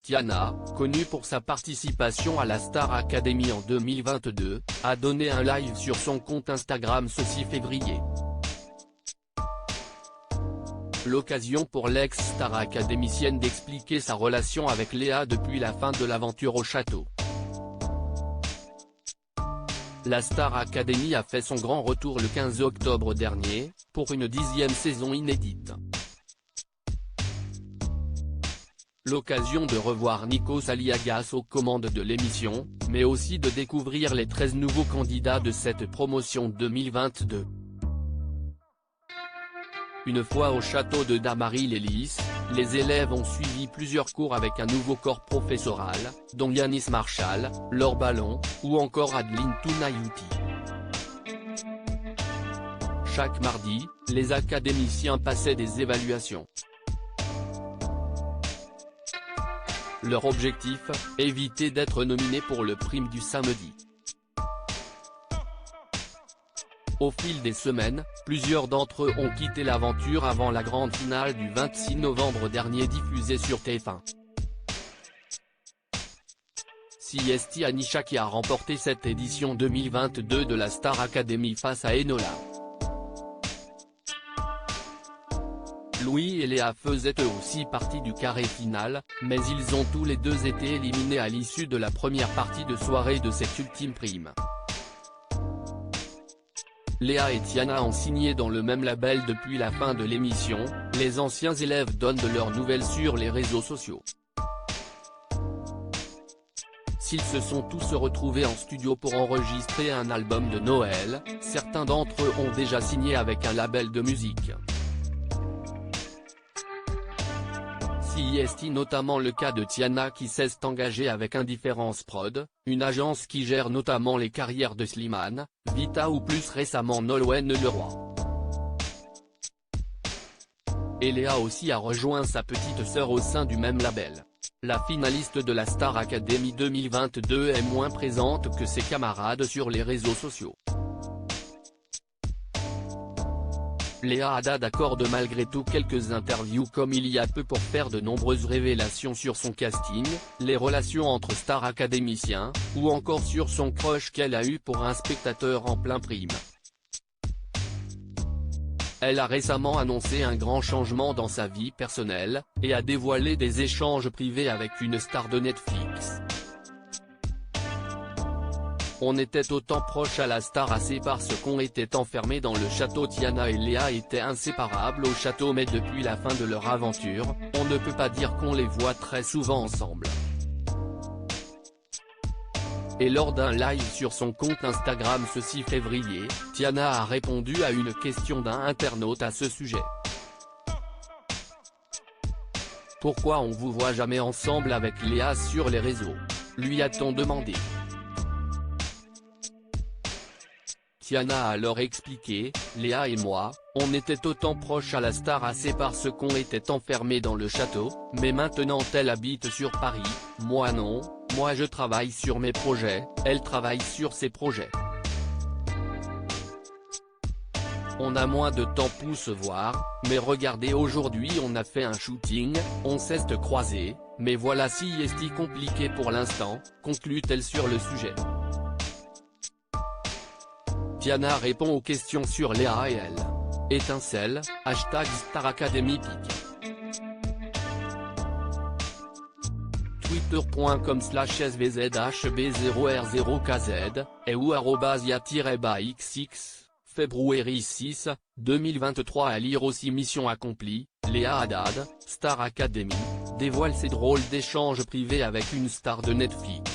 Tiana, connue pour sa participation à la Star Academy en 2022, a donné un live sur son compte Instagram ce 6 février. L'occasion pour l'ex-star académicienne d'expliquer sa relation avec Léa depuis la fin de l'aventure au château. La Star Academy a fait son grand retour le 15 octobre dernier, pour une 10e saison inédite. L'occasion de revoir Nikos Aliagas aux commandes de l'émission, mais aussi de découvrir les 13 nouveaux candidats de cette promotion 2022. Une fois au château de Damary-les-Lys, les élèves ont suivi plusieurs cours avec un nouveau corps professoral, dont Yanis Marshall, Laure Ballon, ou encore Adeline Tounayouti. Chaque mardi, les académiciens passaient des évaluations. Leur objectif, éviter d'être nominés pour le prime du samedi. Au fil des semaines, plusieurs d'entre eux ont quitté l'aventure avant la grande finale du 26 novembre dernier diffusée sur TF1. Siesti Anisha qui a remporté cette édition 2022 de la Star Academy face à Enola. Louis et Léa faisaient eux aussi partie du carré final, mais ils ont tous les deux été éliminés à l'issue de la première partie de soirée de cette ultime prime. Léa et Tiana ont signé dans le même label depuis la fin de l'émission, les anciens élèves donnent de leurs nouvelles sur les réseaux sociaux. S'ils se sont tous retrouvés en studio pour enregistrer un album de Noël, certains d'entre eux ont déjà signé avec un label de musique. Siesti notamment le cas de Tiana qui s'est engagée avec Indifférence Prod, une agence qui gère notamment les carrières de Slimane, Vita ou plus récemment Nolwenn Leroy. Et Léa aussi a rejoint sa petite sœur au sein du même label. La finaliste de la Star Academy 2022 est moins présente que ses camarades sur les réseaux sociaux. Léa Haddad accorde malgré tout quelques interviews comme il y a peu pour faire de nombreuses révélations sur son casting, les relations entre stars académiciens, ou encore sur son crush qu'elle a eu pour un spectateur en plein prime. Elle a récemment annoncé un grand changement dans sa vie personnelle, et a dévoilé des échanges privés avec une star de Netflix. On était autant proches à la Star AC parce qu'on était enfermés dans le château. Tiana et Léa étaient inséparables au château, mais depuis la fin de leur aventure, on ne peut pas dire qu'on les voit très souvent ensemble. Et lors d'un live sur son compte Instagram ce 6 février, Tiana a répondu à une question d'un internaute à ce sujet. Pourquoi on vous voit jamais ensemble avec Léa sur les réseaux? Lui a-t-on demandé. Tiana a alors expliqué, Léa et moi, on était autant proches à la Star AC parce qu'on était enfermés dans le château, mais maintenant elle habite sur Paris, moi non, moi je travaille sur mes projets, elle travaille sur ses projets. On a moins de temps pour se voir, mais regardez aujourd'hui on a fait un shooting, on s'est croisés, mais voilà siesti compliqué pour l'instant, conclut-elle sur le sujet. Tiana répond aux questions sur Léa et elle. Étincelle, #StarAcademyPic. Twitter.com/svzhb0r0kz, et ou @ya-xx, février 6, 2023. À lire aussi mission accomplie, Léa Haddad, Star Academy, dévoile ses drôles d'échanges privés avec une star de Netflix.